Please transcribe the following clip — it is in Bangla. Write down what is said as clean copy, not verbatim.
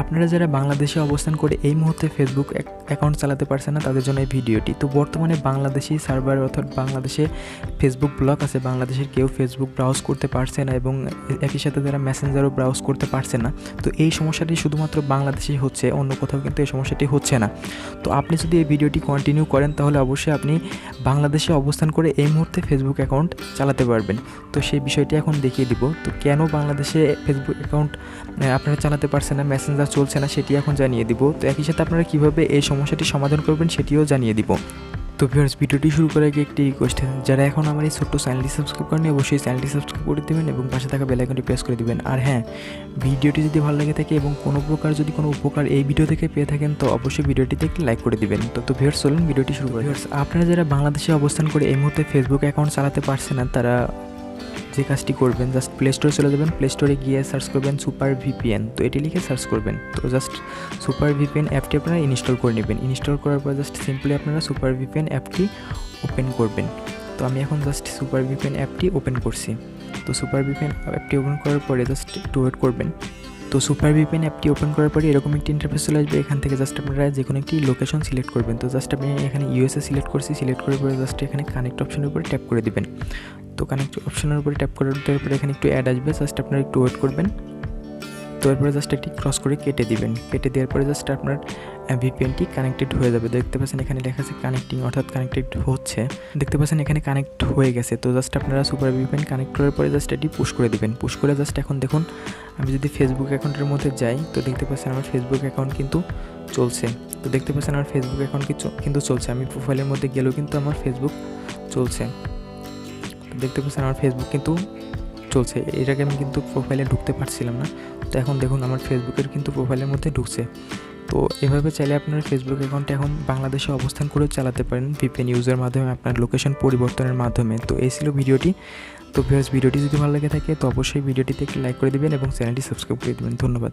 আপনারা যারা বাংলাদেশে অবস্থান করে এই মুহূর্তে ফেসবুক অ্যাকাউন্ট চালাতে পারছেন না, তাদের জন্য এই ভিডিওটি। তো বর্তমানে বাংলাদেশি সার্ভার অর্থাৎ বাংলাদেশে ফেসবুক ব্লক আছে, বাংলাদেশের কেউ ফেসবুক ব্রাউজ করতে পারছে না এবং একই সাথে যারা মেসেঞ্জারও ব্রাউজ করতে পারছে না। তো এই সমস্যাটি শুধুমাত্র বাংলাদেশেই হচ্ছে, অন্য কোথাও কিন্তু এই সমস্যাটি হচ্ছে না। তো আপনি যদি এই ভিডিওটি কন্টিনিউ করেন তাহলে অবশ্যই আপনি বাংলাদেশে অবস্থান করে এই মুহূর্তে ফেসবুক অ্যাকাউন্ট চালাতে পারবেন। তো সেই বিষয়টি এখন দেখিয়ে দিব। তো কেন বাংলাদেশে ফেসবুক অ্যাকাউন্ট আপনারা চালাতে পারছেন না, মেসেঞ্জার চলছে না, সেটি এখন জানিয়ে দিব। তো একই সাথে আপনারা কীভাবে এই সমস্যাটি সমাধান করবেন সেটিও জানিয়ে দিব। তো ভিউয়ার্স, ভিডিওটি শুরু করার আগে একটি রিকোয়েস্ট, যারা এখন আমার এই ছোট্ট চ্যানেলটি সাবস্ক্রাইব করেনি অবশ্যই চ্যানেলটি সাবস্ক্রাইব করে দেবেন এবং পাশে থাকা বেল আইকনটি প্রেস করে দিবেন। আর হ্যাঁ, ভিডিওটি যদি ভালো লেগে থাকে এবং কোনো প্রকার যদি কোনো উপকার এই ভিডিও থেকে পেয়ে থাকেন তো অবশ্যই ভিডিওটিতে একটি লাইক করে দিবেন। তো ভিউয়ার্স, চলুন ভিডিওটি শুরু করি। ভিউয়ার্স, আপনারা যারা বাংলাদেশে অবস্থান করে এই মুহূর্তে ফেসবুক অ্যাকাউন্ট চালাতে পারছেন না, তারা যে কাজটি করবেন, জাস্ট প্লে স্টোরে চলে যাবেন। প্লে স্টোরে গিয়ে সার্চ করবেন সুপার ভিপিএন। তো এটি লিখে সার্চ করবেন। তো জাস্ট সুপার ভিপিএন অ্যাপটি আপনারা ইনস্টল করে নেবেন। ইনস্টল করার পর জাস্ট সিম্পলি আপনারা সুপার ভিপিএন অ্যাপটি ওপেন করবেন। তো আমি এখন জাস্ট সুপার ভিপিএন অ্যাপটি ওপেন করছি। তো সুপার ভিপিএন অ্যাপটি ওপেন করার পরে জাস্ট একটু ওয়েট করবেন। তো সুপার ভিপিএন অ্যাপটি ওপেন করার পরে এরকম একটি ইন্টারফেস চলে আসবে। এখান থেকে জাস্ট আপনারা যে কোনো একটি লোকেশন সিলেক্ট করবেন। তো জাস্ট আমি এখানে ইউএসএ সিলেক্ট করছি। সিলেক্ট করার পরে জাস্ট এখানে কানেক্ট অপশনের উপরে ট্যাপ করে দিবেন। তো কানেক্ট অপশনের উপরে ট্যাপ করে দেওয়ার পরে এখানে একটু অ্যাড আসবে, জাস্ট আপনারা একটু ওয়েট করবেন। তো এরপরে জাস্ট একটি ক্রস করে কেটে দিবেন। কেটে দেওয়ার পরে জাস্ট আপনার ভিপিএনটি কানেক্টেড হয়ে যাবে। দেখতে পাচ্ছেন এখানে লেখা আছে কানেক্টিং, অর্থাৎ কানেক্টেড হচ্ছে। দেখতে পাচ্ছেন এখানে কানেক্ট হয়ে গেছে। তো জাস্ট আপনারা সুপার ভিপিএন কানেক্ট করার পরে জাস্ট এটি পুশ করে দিবেন। পুশ করে জাস্ট এখন দেখুন, আমি যদি ফেসবুক অ্যাকাউন্টের মধ্যে যাই তো দেখতে পাচ্ছেন আমার ফেসবুক অ্যাকাউন্ট কিন্তু চলছে। তো দেখতে পাচ্ছেন আমার ফেসবুক অ্যাকাউন্ট কিন্তু চলছে। আমি প্রোফাইলের মধ্যে গেলেও কিন্তু আমার ফেসবুক চলছে। দেখতে পাচ্ছেন আমার ফেসবুক কিন্তু চলছে। এর আগে আমি কিন্তু প্রোফাইলে ঢুকতে পারছিলাম না। তো এখন দেখুন আমার ফেসবুকের কিন্তু প্রোফাইলের মধ্যে ঢুকছে। তো এভাবে চাইলে আপনার ফেসবুক অ্যাকাউন্টে এখন বাংলাদেশে অবস্থান করেও চালাতে পারেন ভিপিএন ইউজের মাধ্যমে, আপনার লোকেশন পরিবর্তনের মাধ্যমে। তো এই ছিল ভিডিওটি। তো ভিউয়ার্স, ভিডিওটি যদি ভালো লেগে থাকে তো অবশ্যই ভিডিওটিতে একটি লাইক করে দিবেন এবং চ্যানেলটি সাবস্ক্রাইব করে দেবেন। ধন্যবাদ।